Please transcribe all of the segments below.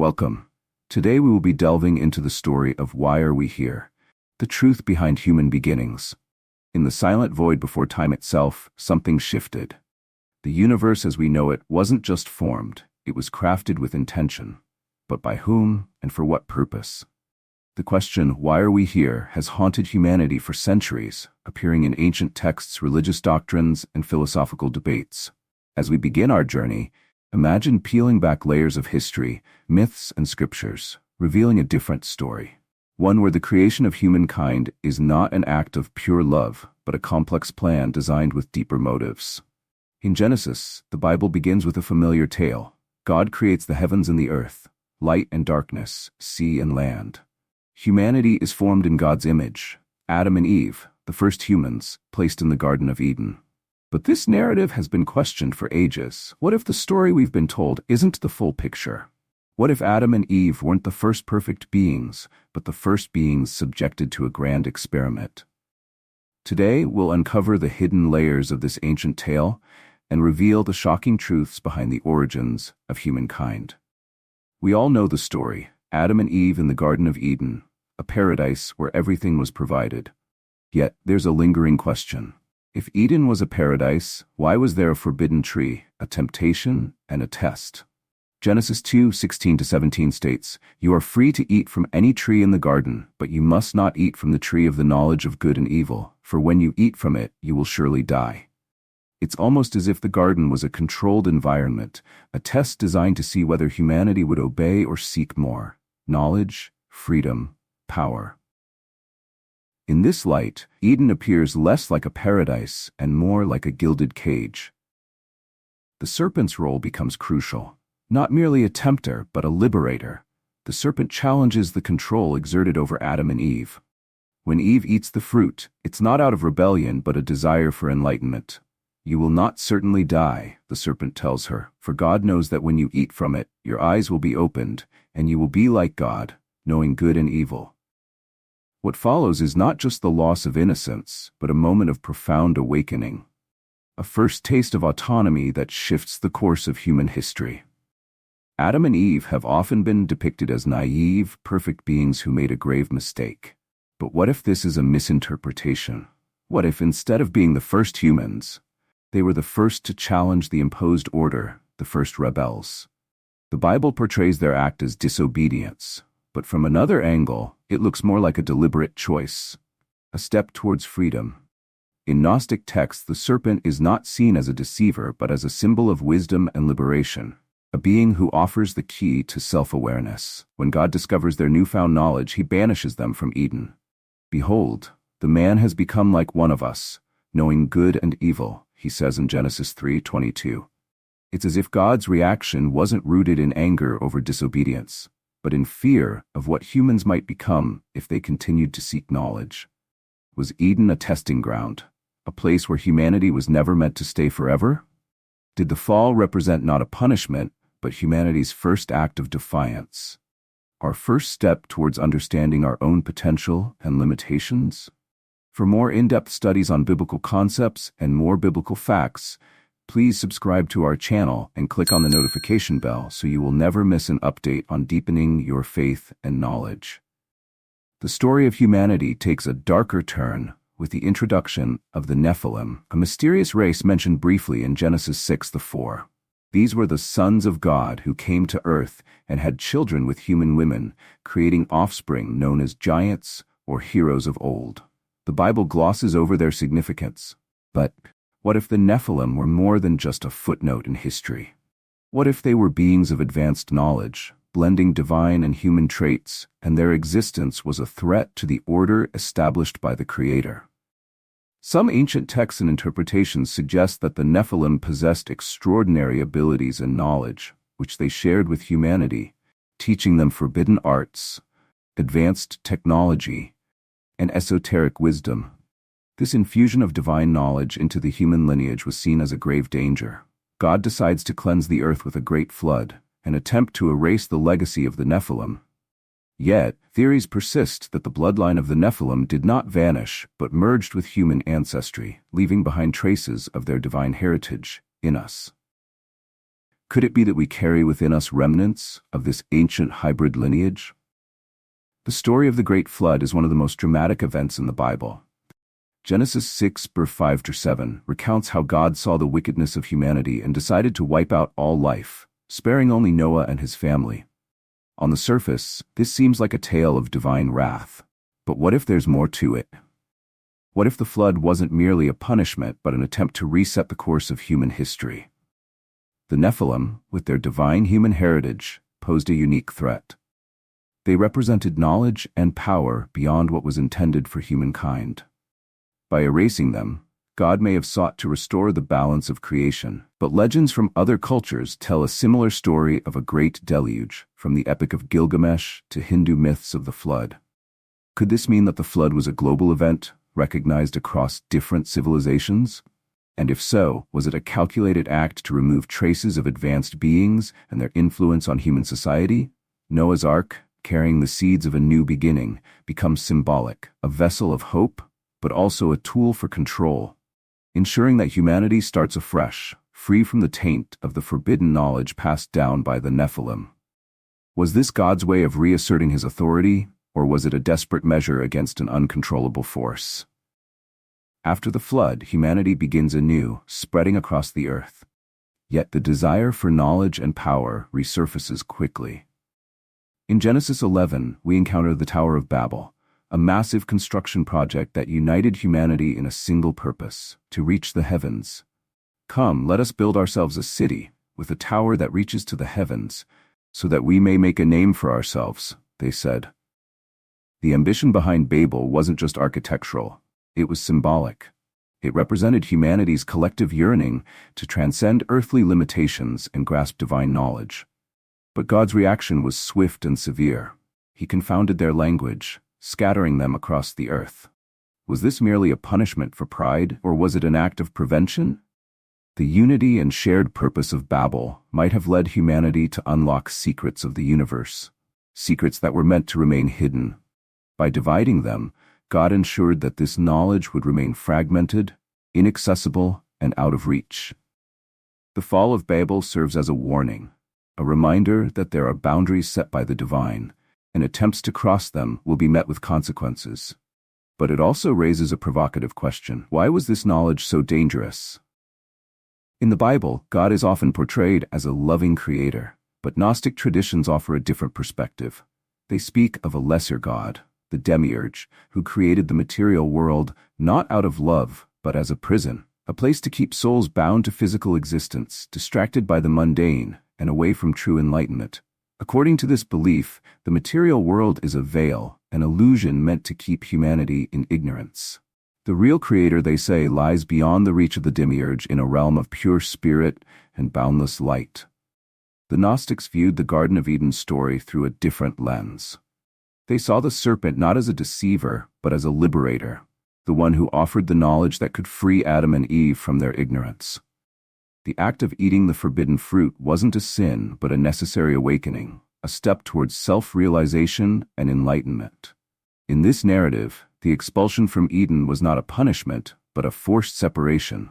Welcome. Today we will be delving into the story of Why Are We Here? The truth behind human beginnings. In the silent void before time itself, something shifted. The universe as we know it wasn't just formed, it was crafted with intention. But by whom and for what purpose? The question, why are we here, has haunted humanity for centuries, appearing in ancient texts, religious doctrines, and philosophical debates. As we begin our journey, imagine peeling back layers of history, myths, and scriptures, revealing a different story. One where the creation of humankind is not an act of pure love, but a complex plan designed with deeper motives. In Genesis, the Bible begins with a familiar tale. God creates the heavens and the earth, light and darkness, sea and land. Humanity is formed in God's image. Adam and Eve, the first humans, placed in the Garden of Eden. But this narrative has been questioned for ages. What if the story we've been told isn't the full picture? What if Adam and Eve weren't the first perfect beings, but the first beings subjected to a grand experiment? Today, we'll uncover the hidden layers of this ancient tale and reveal the shocking truths behind the origins of humankind. We all know the story. Adam and Eve in the Garden of Eden, a paradise where everything was provided. Yet, there's a lingering question. If Eden was a paradise, why was there a forbidden tree, a temptation, and a test? Genesis 2:16-17 states, "You are free to eat from any tree in the garden, but you must not eat from the tree of the knowledge of good and evil, for when you eat from it, you will surely die." It's almost as if the garden was a controlled environment, a test designed to see whether humanity would obey or seek more. Knowledge, freedom, power. In this light, Eden appears less like a paradise and more like a gilded cage. The serpent's role becomes crucial. Not merely a tempter, but a liberator. The serpent challenges the control exerted over Adam and Eve. When Eve eats the fruit, it's not out of rebellion but a desire for enlightenment. "You will not certainly die," the serpent tells her, "for God knows that when you eat from it, your eyes will be opened, and you will be like God, knowing good and evil." What follows is not just the loss of innocence, but a moment of profound awakening. A first taste of autonomy that shifts the course of human history. Adam and Eve have often been depicted as naive, perfect beings who made a grave mistake. But what if this is a misinterpretation? What if instead of being the first humans, they were the first to challenge the imposed order, the first rebels? The Bible portrays their act as disobedience, but from another angle, it looks more like a deliberate choice, a step towards freedom. In Gnostic texts, the serpent is not seen as a deceiver but as a symbol of wisdom and liberation, a being who offers the key to self-awareness. When God discovers their newfound knowledge, he banishes them from Eden. "Behold, the man has become like one of us, knowing good and evil," he says in Genesis 3:22. It's as if God's reaction wasn't rooted in anger over disobedience, but in fear of what humans might become if they continued to seek knowledge. Was Eden a testing ground, a place where humanity was never meant to stay forever? Did the fall represent not a punishment, but humanity's first act of defiance? Our first step towards understanding our own potential and limitations? For more in-depth studies on biblical concepts and more biblical facts, please subscribe to our channel and click on the notification bell so you will never miss an update on deepening your faith and knowledge. The story of humanity takes a darker turn with the introduction of the Nephilim, a mysterious race mentioned briefly in Genesis 6:4. These were the sons of God who came to earth and had children with human women, creating offspring known as giants or heroes of old. The Bible glosses over their significance. But what if the Nephilim were more than just a footnote in history? What if they were beings of advanced knowledge, blending divine and human traits, and their existence was a threat to the order established by the Creator? Some ancient texts and interpretations suggest that the Nephilim possessed extraordinary abilities and knowledge, which they shared with humanity, teaching them forbidden arts, advanced technology, and esoteric wisdom. This infusion of divine knowledge into the human lineage was seen as a grave danger. God decides to cleanse the earth with a great flood, an attempt to erase the legacy of the Nephilim. Yet, theories persist that the bloodline of the Nephilim did not vanish but merged with human ancestry, leaving behind traces of their divine heritage in us. Could it be that we carry within us remnants of this ancient hybrid lineage? The story of the Great Flood is one of the most dramatic events in the Bible. Genesis 6, verse 5-7 recounts how God saw the wickedness of humanity and decided to wipe out all life, sparing only Noah and his family. On the surface, this seems like a tale of divine wrath. But what if there's more to it? What if the flood wasn't merely a punishment but an attempt to reset the course of human history? The Nephilim, with their divine human heritage, posed a unique threat. They represented knowledge and power beyond what was intended for humankind. By erasing them, God may have sought to restore the balance of creation, but legends from other cultures tell a similar story of a great deluge, from the Epic of Gilgamesh to Hindu myths of the flood. Could this mean that the flood was a global event, recognized across different civilizations? And if so, was it a calculated act to remove traces of advanced beings and their influence on human society? Noah's Ark, carrying the seeds of a new beginning, becomes symbolic, a vessel of hope, but also a tool for control, ensuring that humanity starts afresh, free from the taint of the forbidden knowledge passed down by the Nephilim. Was this God's way of reasserting his authority, or was it a desperate measure against an uncontrollable force? After the flood, humanity begins anew, spreading across the earth. Yet the desire for knowledge and power resurfaces quickly. In Genesis 11, we encounter the Tower of Babel, a massive construction project that united humanity in a single purpose, to reach the heavens. Come, let us build ourselves a city, with a tower that reaches to the heavens, so that we may make a name for ourselves, they said. The ambition behind Babel wasn't just architectural, it was symbolic. It represented humanity's collective yearning to transcend earthly limitations and grasp divine knowledge. But God's reaction was swift and severe. He confounded their language, scattering them across the earth. Was this merely a punishment for pride, or was it an act of prevention? The unity and shared purpose of Babel might have led humanity to unlock secrets of the universe, secrets that were meant to remain hidden. By dividing them, God ensured that this knowledge would remain fragmented, inaccessible, and out of reach. The fall of Babel serves as a warning, a reminder that there are boundaries set by the divine, and attempts to cross them will be met with consequences. But it also raises a provocative question. Why was this knowledge so dangerous? In the Bible, God is often portrayed as a loving creator, but Gnostic traditions offer a different perspective. They speak of a lesser God, the demiurge, who created the material world not out of love, but as a prison, a place to keep souls bound to physical existence, distracted by the mundane, and away from true enlightenment. According to this belief, the material world is a veil, an illusion meant to keep humanity in ignorance. The real creator, they say, lies beyond the reach of the demiurge in a realm of pure spirit and boundless light. The Gnostics viewed the Garden of Eden story through a different lens. They saw the serpent not as a deceiver, but as a liberator, the one who offered the knowledge that could free Adam and Eve from their ignorance. The act of eating the forbidden fruit wasn't a sin, but a necessary awakening, a step towards self-realization and enlightenment. In this narrative, the expulsion from Eden was not a punishment, but a forced separation,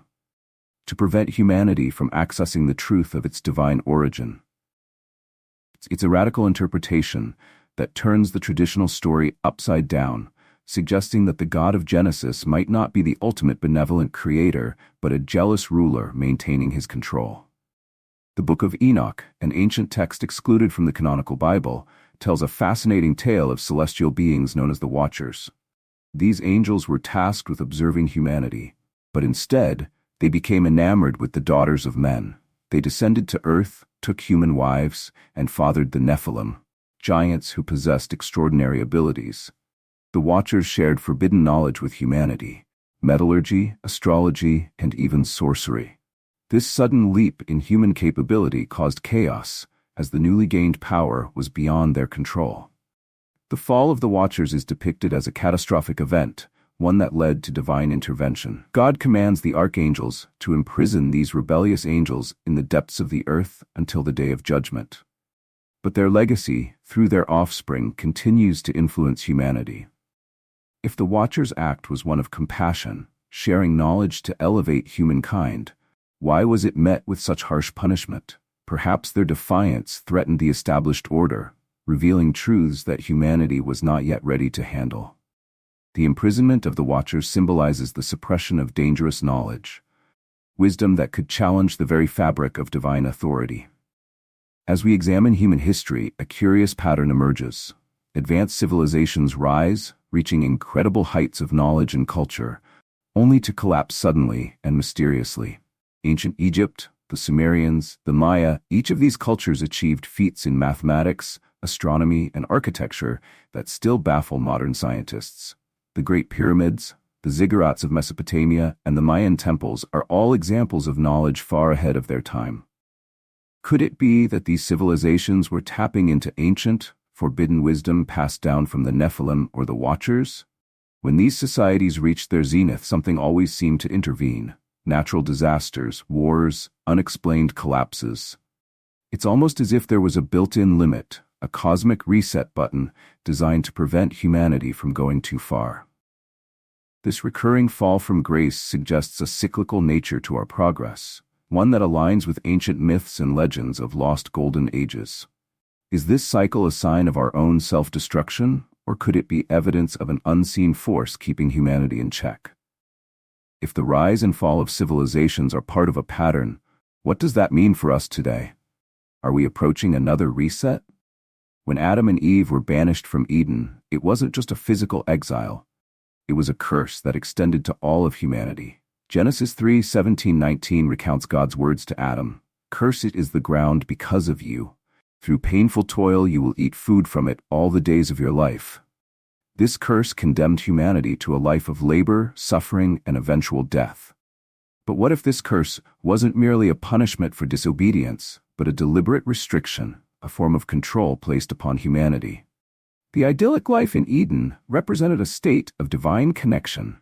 to prevent humanity from accessing the truth of its divine origin. It's a radical interpretation that turns the traditional story upside down, suggesting that the God of Genesis might not be the ultimate benevolent creator, but a jealous ruler maintaining his control. The Book of Enoch, an ancient text excluded from the canonical Bible, tells a fascinating tale of celestial beings known as the Watchers. These angels were tasked with observing humanity, but instead, they became enamored with the daughters of men. They descended to earth, took human wives, and fathered the Nephilim, giants who possessed extraordinary abilities. The Watchers shared forbidden knowledge with humanity, metallurgy, astrology, and even sorcery. This sudden leap in human capability caused chaos, as the newly gained power was beyond their control. The fall of the Watchers is depicted as a catastrophic event, one that led to divine intervention. God commands the archangels to imprison these rebellious angels in the depths of the earth until the day of judgment. But their legacy, through their offspring, continues to influence humanity. If the Watchers' act was one of compassion, sharing knowledge to elevate humankind, why was it met with such harsh punishment? Perhaps their defiance threatened the established order, revealing truths that humanity was not yet ready to handle. The imprisonment of the Watchers symbolizes the suppression of dangerous knowledge, wisdom that could challenge the very fabric of divine authority. As we examine human history, a curious pattern emerges. Advanced civilizations rise, reaching incredible heights of knowledge and culture, only to collapse suddenly and mysteriously. Ancient Egypt, the Sumerians, the Maya, each of these cultures achieved feats in mathematics, astronomy, and architecture that still baffle modern scientists. The Great Pyramids, the ziggurats of Mesopotamia, and the Mayan temples are all examples of knowledge far ahead of their time. Could it be that these civilizations were tapping into ancient, forbidden wisdom passed down from the Nephilim or the Watchers? When these societies reached their zenith, something always seemed to intervene. Natural disasters, wars, unexplained collapses. It's almost as if there was a built-in limit, a cosmic reset button designed to prevent humanity from going too far. This recurring fall from grace suggests a cyclical nature to our progress, one that aligns with ancient myths and legends of lost golden ages. Is this cycle a sign of our own self-destruction, or could it be evidence of an unseen force keeping humanity in check? If the rise and fall of civilizations are part of a pattern, what does that mean for us today? Are we approaching another reset? When Adam and Eve were banished from Eden, it wasn't just a physical exile. It was a curse that extended to all of humanity. Genesis 3:17-19 recounts God's words to Adam, "Cursed is the ground because of you. Through painful toil you will eat food from it all the days of your life." This curse condemned humanity to a life of labor, suffering, and eventual death. But what if this curse wasn't merely a punishment for disobedience, but a deliberate restriction, a form of control placed upon humanity? The idyllic life in Eden represented a state of divine connection.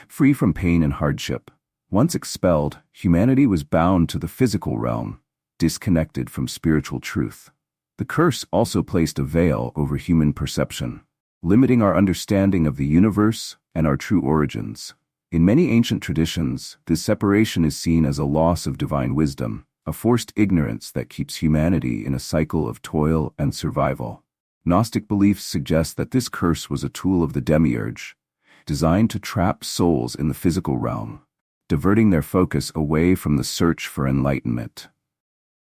Free from pain and hardship, once expelled, humanity was bound to the physical realm, disconnected from spiritual truth. The curse also placed a veil over human perception, limiting our understanding of the universe and our true origins. In many ancient traditions, this separation is seen as a loss of divine wisdom, a forced ignorance that keeps humanity in a cycle of toil and survival. Gnostic beliefs suggest that this curse was a tool of the demiurge, designed to trap souls in the physical realm, diverting their focus away from the search for enlightenment.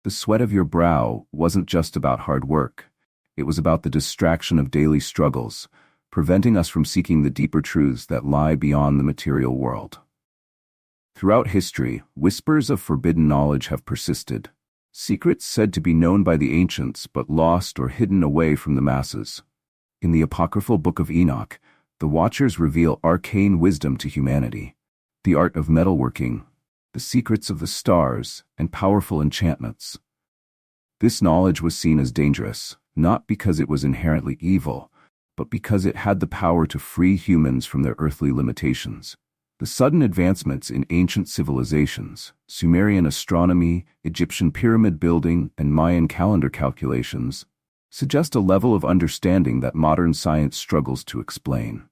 The sweat of your brow wasn't just about hard work. It was about the distraction of daily struggles, preventing us from seeking the deeper truths that lie beyond the material world. Throughout history, whispers of forbidden knowledge have persisted, secrets said to be known by the ancients but lost or hidden away from the masses. In the apocryphal Book of Enoch, the Watchers reveal arcane wisdom to humanity, the art of metalworking, the secrets of the stars, and powerful enchantments. This knowledge was seen as dangerous, not because it was inherently evil, but because it had the power to free humans from their earthly limitations. The sudden advancements in ancient civilizations, Sumerian astronomy, Egyptian pyramid building, and Mayan calendar calculations, suggest a level of understanding that modern science struggles to explain.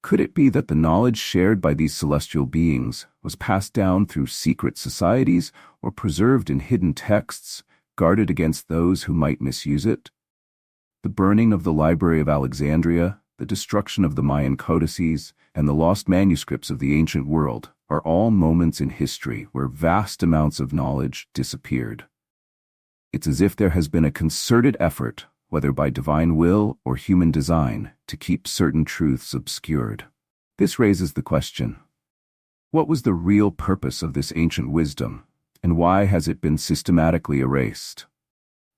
Could it be that the knowledge shared by these celestial beings was passed down through secret societies or preserved in hidden texts, guarded against those who might misuse it? The burning of the Library of Alexandria, the destruction of the Mayan codices, and the lost manuscripts of the ancient world are all moments in history where vast amounts of knowledge disappeared. It's as if there has been a concerted effort, whether by divine will or human design, to keep certain truths obscured. This raises the question: what was the real purpose of this ancient wisdom, and why has it been systematically erased?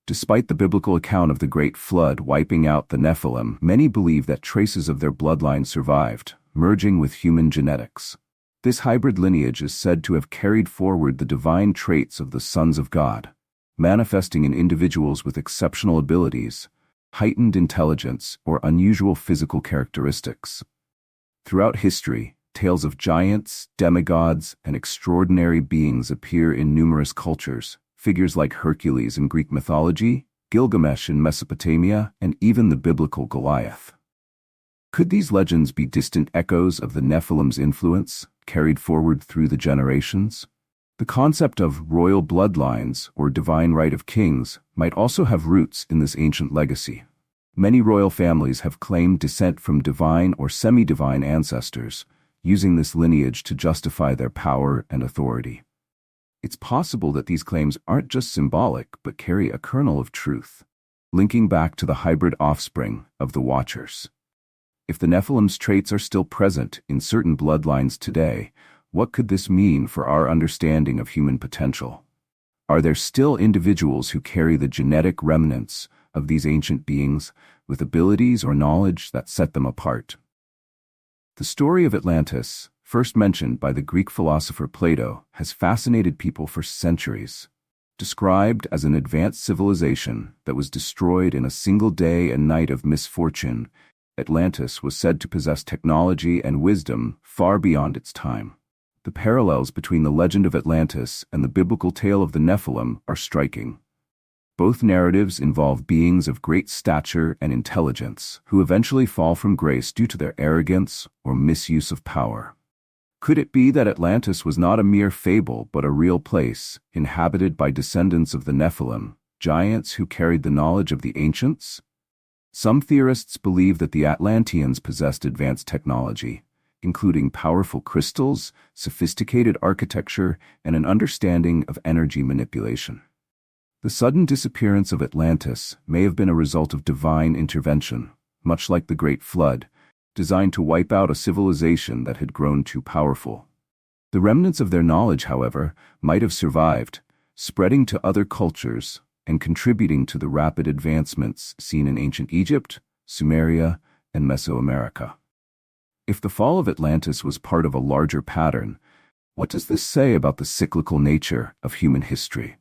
Despite the biblical account of the Great Flood wiping out the Nephilim, many believe that traces of their bloodline survived, merging with human genetics. This hybrid lineage is said to have carried forward the divine traits of the sons of God, manifesting in individuals with exceptional abilities, heightened intelligence, or unusual physical characteristics. Throughout history, tales of giants, demigods, and extraordinary beings appear in numerous cultures. Figures like Hercules in Greek mythology, Gilgamesh in Mesopotamia, and even the biblical Goliath. Could these legends be distant echoes of the Nephilim's influence, carried forward through the generations? The concept of royal bloodlines or divine right of kings might also have roots in this ancient legacy. Many royal families have claimed descent from divine or semi-divine ancestors, using this lineage to justify their power and authority. It's possible that these claims aren't just symbolic but carry a kernel of truth, linking back to the hybrid offspring of the Watchers. If the Nephilim's traits are still present in certain bloodlines today, what could this mean for our understanding of human potential? Are there still individuals who carry the genetic remnants of these ancient beings with abilities or knowledge that set them apart? The story of Atlantis, first mentioned by the Greek philosopher Plato, has fascinated people for centuries. Described as an advanced civilization that was destroyed in a single day and night of misfortune, Atlantis was said to possess technology and wisdom far beyond its time. The parallels between the legend of Atlantis and the biblical tale of the Nephilim are striking. Both narratives involve beings of great stature and intelligence who eventually fall from grace due to their arrogance or misuse of power. Could it be that Atlantis was not a mere fable but a real place, inhabited by descendants of the Nephilim, giants who carried the knowledge of the ancients? Some theorists believe that the Atlanteans possessed advanced technology, including powerful crystals, sophisticated architecture, and an understanding of energy manipulation. The sudden disappearance of Atlantis may have been a result of divine intervention, much like the Great Flood, designed to wipe out a civilization that had grown too powerful. The remnants of their knowledge, however, might have survived, spreading to other cultures and contributing to the rapid advancements seen in ancient Egypt, Sumeria, and Mesoamerica. If the fall of Atlantis was part of a larger pattern, what does this say about the cyclical nature of human history?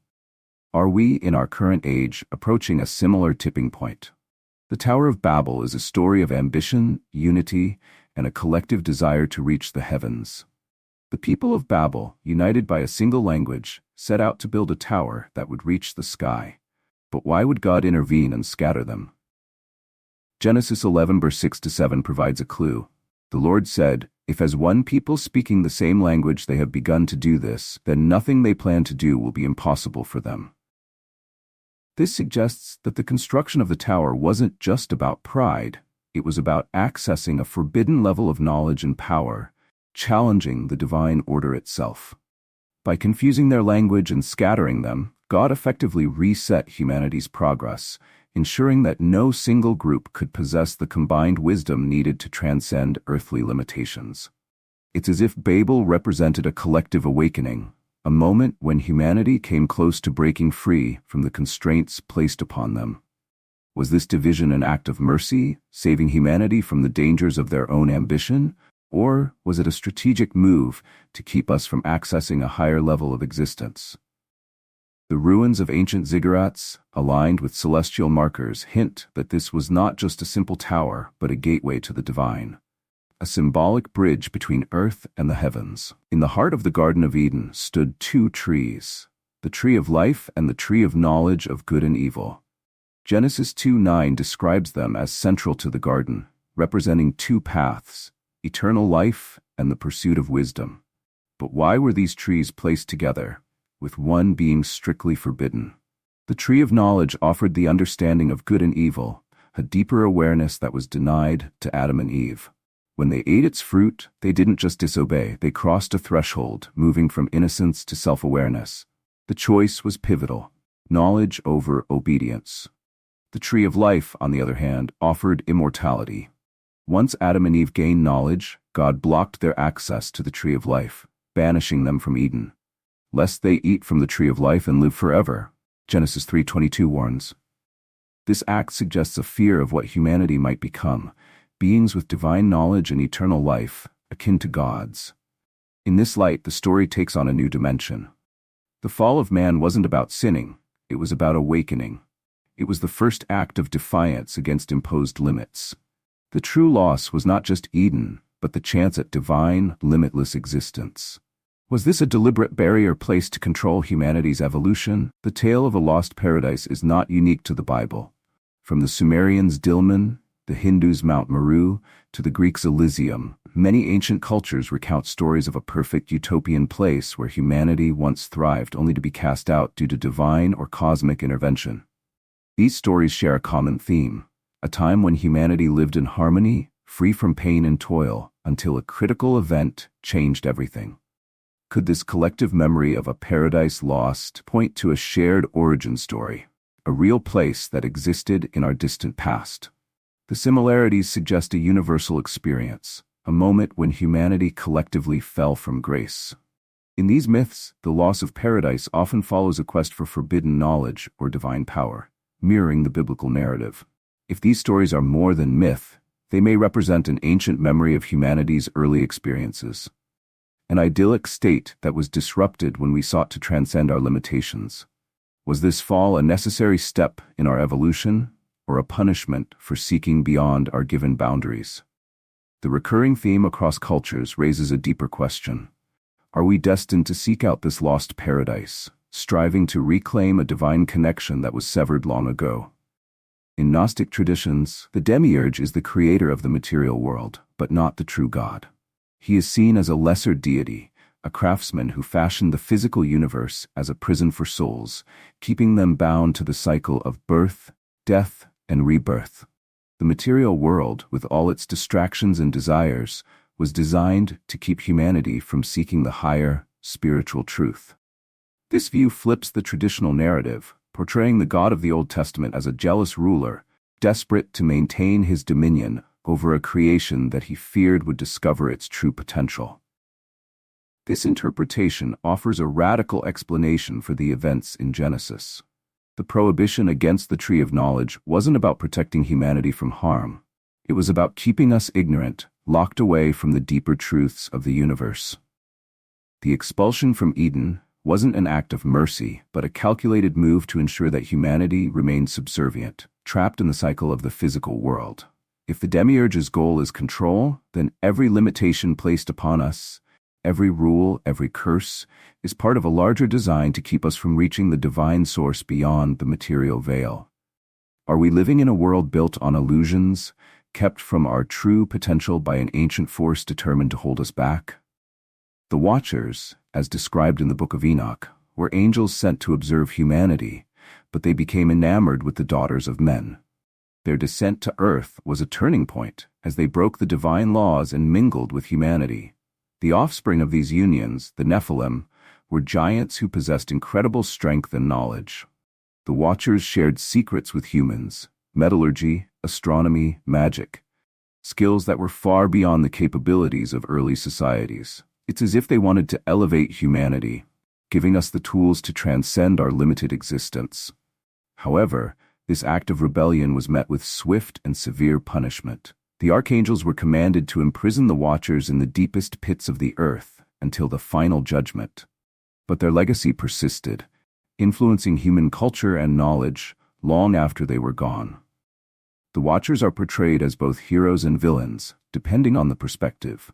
Are we, in our current age, approaching a similar tipping point? The Tower of Babel is a story of ambition, unity, and a collective desire to reach the heavens. The people of Babel, united by a single language, set out to build a tower that would reach the sky. But why would God intervene and scatter them? Genesis 11 verse 6-7 provides a clue. The Lord said, "If as one people speaking the same language they have begun to do this, then nothing they plan to do will be impossible for them." This suggests that the construction of the tower wasn't just about pride. It was about accessing a forbidden level of knowledge and power, challenging the divine order itself. By confusing their language and scattering them, God effectively reset humanity's progress, ensuring that no single group could possess the combined wisdom needed to transcend earthly limitations. It's as if Babel represented a collective awakening, a moment when humanity came close to breaking free from the constraints placed upon them. Was this division an act of mercy, saving humanity from the dangers of their own ambition, or was it a strategic move to keep us from accessing a higher level of existence? The ruins of ancient ziggurats, aligned with celestial markers, hint that this was not just a simple tower, but a gateway to the divine, a symbolic bridge between earth and the heavens. In the heart of the Garden of Eden stood two trees, the tree of life and the tree of knowledge of good and evil. Genesis 2:9 describes them as central to the garden, representing two paths, eternal life and the pursuit of wisdom. But why were these trees placed together, with one being strictly forbidden? The tree of knowledge offered the understanding of good and evil, a deeper awareness that was denied to Adam and Eve. When they ate its fruit, they didn't just disobey, they crossed a threshold, moving from innocence to self-awareness. The choice was pivotal, knowledge over obedience. The tree of life, on the other hand, offered immortality. Once Adam and Eve gained knowledge, God blocked their access to the tree of life, banishing them from Eden, lest they eat from the tree of life and live forever. Genesis 3:22 warns. This act suggests a fear of what humanity might become, beings with divine knowledge and eternal life, akin to gods. In this light, the story takes on a new dimension. The fall of man wasn't about sinning, it was about awakening. It was the first act of defiance against imposed limits. The true loss was not just Eden, but the chance at divine, limitless existence. Was this a deliberate barrier placed to control humanity's evolution? The tale of a lost paradise is not unique to the Bible. From the Sumerians' Dilmun, the Hindus' Mount Meru, to the Greeks' Elysium, many ancient cultures recount stories of a perfect utopian place where humanity once thrived only to be cast out due to divine or cosmic intervention. These stories share a common theme, a time when humanity lived in harmony, free from pain and toil, until a critical event changed everything. Could this collective memory of a paradise lost point to a shared origin story, a real place that existed in our distant past? The similarities suggest a universal experience, a moment when humanity collectively fell from grace. In these myths, the loss of paradise often follows a quest for forbidden knowledge or divine power, mirroring the biblical narrative. If these stories are more than myth, they may represent an ancient memory of humanity's early experiences, an idyllic state that was disrupted when we sought to transcend our limitations. Was this fall a necessary step in our evolution, or a punishment for seeking beyond our given boundaries? The recurring theme across cultures raises a deeper question. Are we destined to seek out this lost paradise, striving to reclaim a divine connection that was severed long ago? In Gnostic traditions, the demiurge is the creator of the material world, but not the true God. He is seen as a lesser deity, a craftsman who fashioned the physical universe as a prison for souls, keeping them bound to the cycle of birth, death, and rebirth. The material world, with all its distractions and desires, was designed to keep humanity from seeking the higher, spiritual truth. This view flips the traditional narrative, portraying the God of the Old Testament as a jealous ruler, desperate to maintain his dominion over a creation that he feared would discover its true potential. This interpretation offers a radical explanation for the events in Genesis. The prohibition against the tree of knowledge wasn't about protecting humanity from harm. It was about keeping us ignorant, locked away from the deeper truths of the universe. The expulsion from Eden wasn't an act of mercy, but a calculated move to ensure that humanity remained subservient, trapped in the cycle of the physical world. If the demiurge's goal is control, then every limitation placed upon us, every rule, every curse, is part of a larger design to keep us from reaching the divine source beyond the material veil. Are we living in a world built on illusions, kept from our true potential by an ancient force determined to hold us back? The Watchers, as described in the Book of Enoch, were angels sent to observe humanity, but they became enamored with the daughters of men. Their descent to earth was a turning point, as they broke the divine laws and mingled with humanity. The offspring of these unions, the Nephilim, were giants who possessed incredible strength and knowledge. The Watchers shared secrets with humans: metallurgy, astronomy, magic, skills that were far beyond the capabilities of early societies. It's as if they wanted to elevate humanity, giving us the tools to transcend our limited existence. However, this act of rebellion was met with swift and severe punishment. The archangels were commanded to imprison the Watchers in the deepest pits of the earth until the final judgment. But their legacy persisted, influencing human culture and knowledge long after they were gone. The Watchers are portrayed as both heroes and villains, depending on the perspective.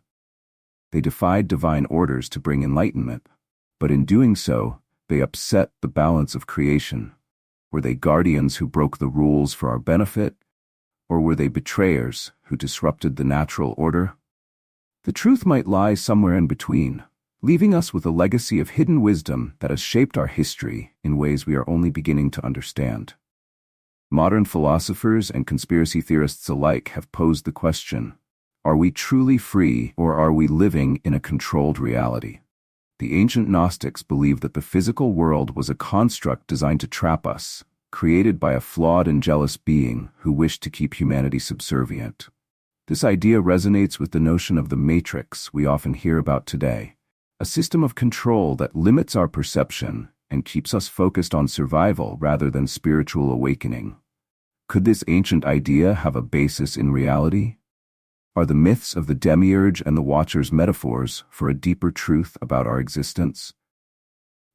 They defied divine orders to bring enlightenment, but in doing so, they upset the balance of creation. Were they guardians who broke the rules for our benefit, or were they betrayers who disrupted the natural order? The truth might lie somewhere in between, leaving us with a legacy of hidden wisdom that has shaped our history in ways we are only beginning to understand. Modern philosophers and conspiracy theorists alike have posed the question: are we truly free, or are we living in a controlled reality? The ancient Gnostics believed that the physical world was a construct designed to trap us, created by a flawed and jealous being who wished to keep humanity subservient. This idea resonates with the notion of the matrix we often hear about today, a system of control that limits our perception and keeps us focused on survival rather than spiritual awakening. Could this ancient idea have a basis in reality? Are the myths of the demiurge and the Watchers metaphors for a deeper truth about our existence?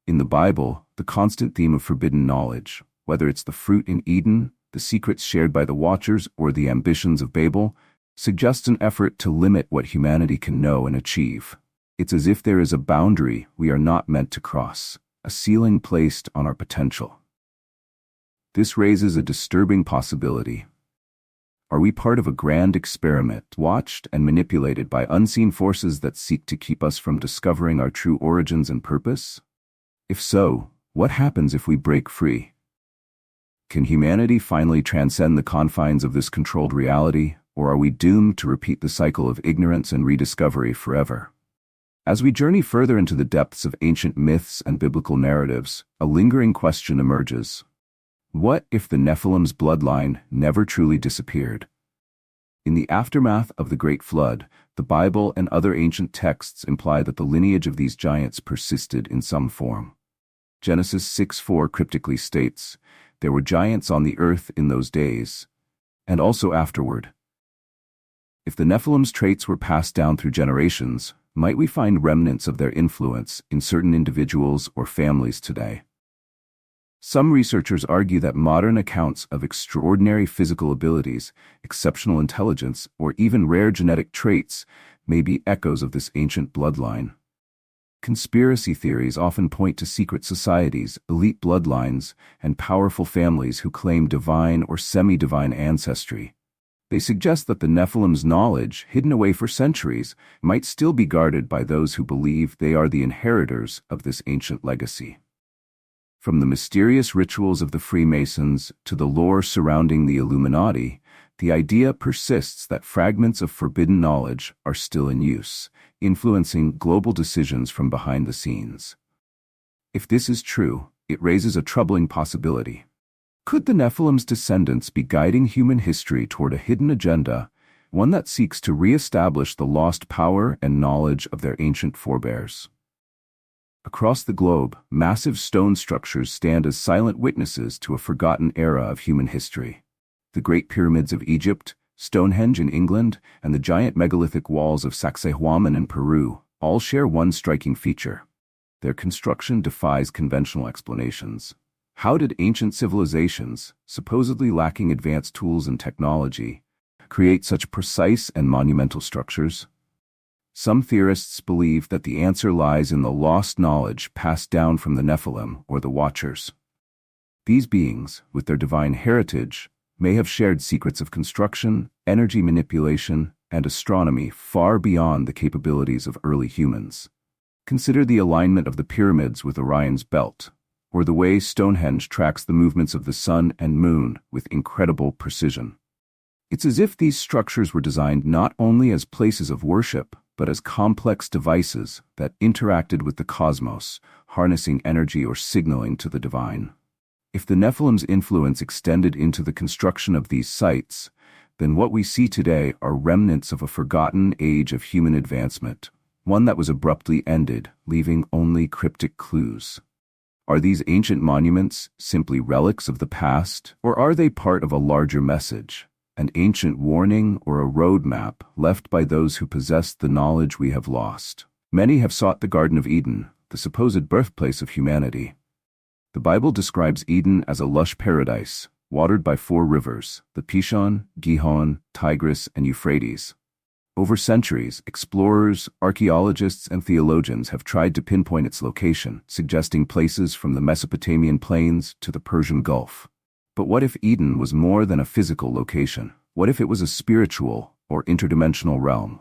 In the Bible, the constant theme of forbidden knowledge, whether it's the fruit in Eden, the secrets shared by the Watchers, or the ambitions of Babel, suggests an effort to limit what humanity can know and achieve. It's as if there is a boundary we are not meant to cross, a ceiling placed on our potential. This raises a disturbing possibility. Are we part of a grand experiment, watched and manipulated by unseen forces that seek to keep us from discovering our true origins and purpose? If so, what happens if we break free? Can humanity finally transcend the confines of this controlled reality, or are we doomed to repeat the cycle of ignorance and rediscovery forever? As we journey further into the depths of ancient myths and biblical narratives, a lingering question emerges. What if the Nephilim's bloodline never truly disappeared? In the aftermath of the Great Flood, the Bible and other ancient texts imply that the lineage of these giants persisted in some form. Genesis 6:4 cryptically states, "There were giants on the earth in those days, and also afterward." If the Nephilim's traits were passed down through generations, might we find remnants of their influence in certain individuals or families today? Some researchers argue that modern accounts of extraordinary physical abilities, exceptional intelligence, or even rare genetic traits may be echoes of this ancient bloodline. Conspiracy theories often point to secret societies, elite bloodlines, and powerful families who claim divine or semi-divine ancestry. They suggest that the Nephilim's knowledge, hidden away for centuries, might still be guarded by those who believe they are the inheritors of this ancient legacy. From the mysterious rituals of the Freemasons to the lore surrounding the Illuminati, the idea persists that fragments of forbidden knowledge are still in use, influencing global decisions from behind the scenes. If this is true, it raises a troubling possibility. Could the Nephilim's descendants be guiding human history toward a hidden agenda, one that seeks to re-establish the lost power and knowledge of their ancient forebears? Across the globe, massive stone structures stand as silent witnesses to a forgotten era of human history. The Great Pyramids of Egypt, Stonehenge in England, and the giant megalithic walls of Sacsayhuaman in Peru all share one striking feature. Their construction defies conventional explanations. How did ancient civilizations, supposedly lacking advanced tools and technology, create such precise and monumental structures? Some theorists believe that the answer lies in the lost knowledge passed down from the Nephilim or the Watchers. These beings, with their divine heritage, may have shared secrets of construction, energy manipulation, and astronomy far beyond the capabilities of early humans. Consider the alignment of the pyramids with Orion's belt, or the way Stonehenge tracks the movements of the sun and moon with incredible precision. It's as if these structures were designed not only as places of worship, but as complex devices that interacted with the cosmos, harnessing energy or signaling to the divine. If the Nephilim's influence extended into the construction of these sites, then what we see today are remnants of a forgotten age of human advancement, one that was abruptly ended, leaving only cryptic clues. Are these ancient monuments simply relics of the past, or are they part of a larger message? An ancient warning or a roadmap left by those who possessed the knowledge we have lost. Many have sought the Garden of Eden, the supposed birthplace of humanity. The Bible describes Eden as a lush paradise, watered by 4 rivers, the Pishon, Gihon, Tigris, and Euphrates. Over centuries, explorers, archaeologists, and theologians have tried to pinpoint its location, suggesting places from the Mesopotamian plains to the Persian Gulf. But what if Eden was more than a physical location? What if it was a spiritual or interdimensional realm,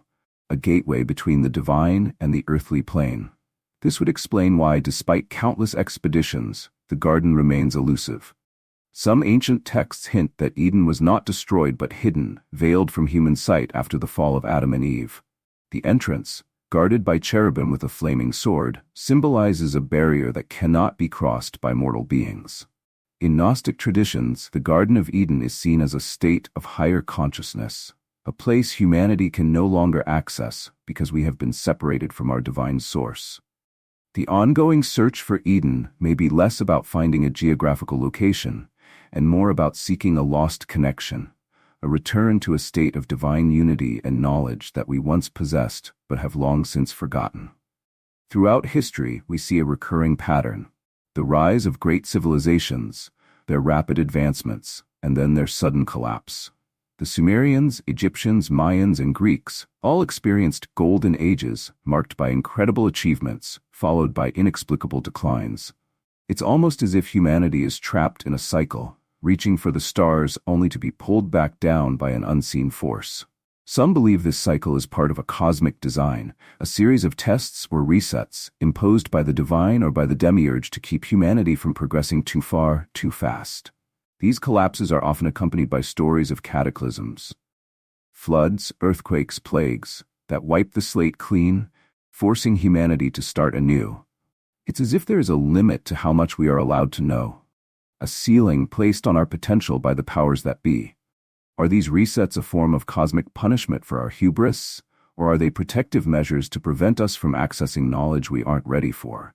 a gateway between the divine and the earthly plane? This would explain why, despite countless expeditions, the garden remains elusive. Some ancient texts hint that Eden was not destroyed but hidden, veiled from human sight after the fall of Adam and Eve. The entrance, guarded by cherubim with a flaming sword, symbolizes a barrier that cannot be crossed by mortal beings. In Gnostic traditions, the Garden of Eden is seen as a state of higher consciousness, a place humanity can no longer access because we have been separated from our divine source. The ongoing search for Eden may be less about finding a geographical location and more about seeking a lost connection, a return to a state of divine unity and knowledge that we once possessed but have long since forgotten. Throughout history, we see a recurring pattern: the rise of great civilizations, their rapid advancements, and then their sudden collapse. The Sumerians, Egyptians, Mayans, and Greeks all experienced golden ages marked by incredible achievements, followed by inexplicable declines. It's almost as if humanity is trapped in a cycle, reaching for the stars only to be pulled back down by an unseen force. Some believe this cycle is part of a cosmic design, a series of tests or resets imposed by the divine or by the demiurge to keep humanity from progressing too far, too fast. These collapses are often accompanied by stories of cataclysms, floods, earthquakes, plagues, that wipe the slate clean, forcing humanity to start anew. It's as if there is a limit to how much we are allowed to know, a ceiling placed on our potential by the powers that be. Are these resets a form of cosmic punishment for our hubris, or are they protective measures to prevent us from accessing knowledge we aren't ready for?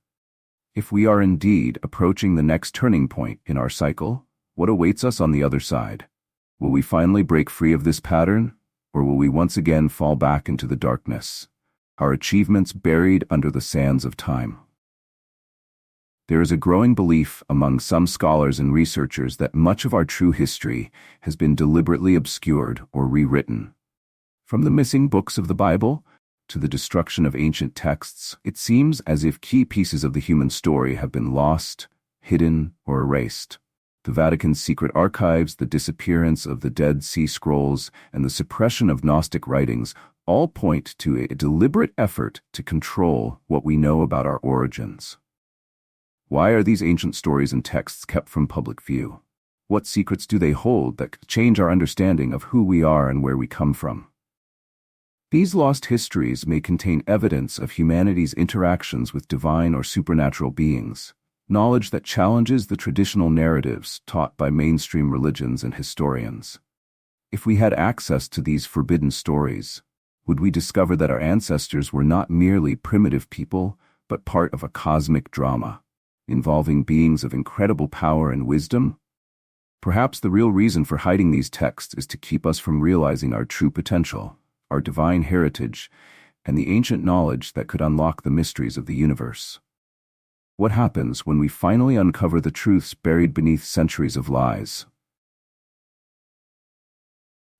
If we are indeed approaching the next turning point in our cycle, what awaits us on the other side? Will we finally break free of this pattern, or will we once again fall back into the darkness, our achievements buried under the sands of time? There is a growing belief among some scholars and researchers that much of our true history has been deliberately obscured or rewritten. From the missing books of the Bible to the destruction of ancient texts, it seems as if key pieces of the human story have been lost, hidden, or erased. The Vatican's secret archives, the disappearance of the Dead Sea Scrolls, and the suppression of Gnostic writings all point to a deliberate effort to control what we know about our origins. Why are these ancient stories and texts kept from public view? What secrets do they hold that could change our understanding of who we are and where we come from? These lost histories may contain evidence of humanity's interactions with divine or supernatural beings, knowledge that challenges the traditional narratives taught by mainstream religions and historians. If we had access to these forbidden stories, would we discover that our ancestors were not merely primitive people, but part of a cosmic drama, involving beings of incredible power and wisdom? Perhaps the real reason for hiding these texts is to keep us from realizing our true potential, our divine heritage, and the ancient knowledge that could unlock the mysteries of the universe. What happens when we finally uncover the truths buried beneath centuries of lies?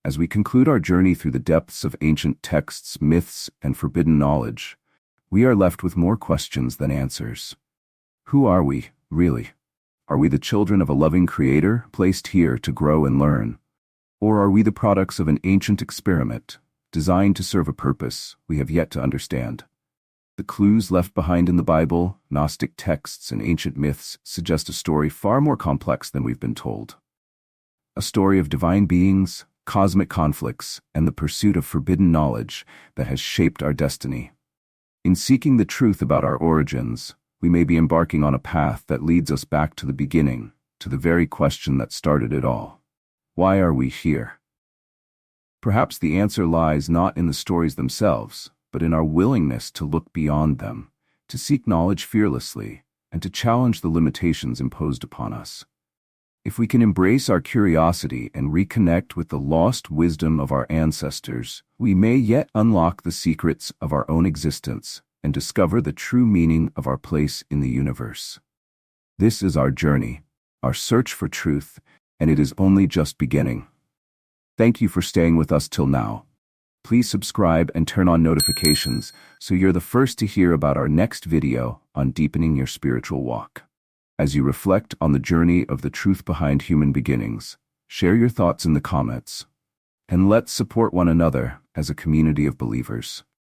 As we conclude our journey through the depths of ancient texts, myths, and forbidden knowledge, we are left with more questions than answers. Who are we, really? Are we the children of a loving Creator, placed here to grow and learn? Or are we the products of an ancient experiment, designed to serve a purpose we have yet to understand? The clues left behind in the Bible, Gnostic texts, and ancient myths suggest a story far more complex than we've been told. A story of divine beings, cosmic conflicts, and the pursuit of forbidden knowledge that has shaped our destiny. In seeking the truth about our origins, we may be embarking on a path that leads us back to the beginning, to the very question that started it all. Why are we here? Perhaps the answer lies not in the stories themselves, but in our willingness to look beyond them, to seek knowledge fearlessly, and to challenge the limitations imposed upon us. If we can embrace our curiosity and reconnect with the lost wisdom of our ancestors, we may yet unlock the secrets of our own existence and discover the true meaning of our place in the universe. This is our journey, our search for truth, and it is only just beginning. Thank you for staying with us till now. Please subscribe and turn on notifications so you're the first to hear about our next video on deepening your spiritual walk. As you reflect on the journey of the truth behind human beginnings, share your thoughts in the comments, and let's support one another as a community of believers.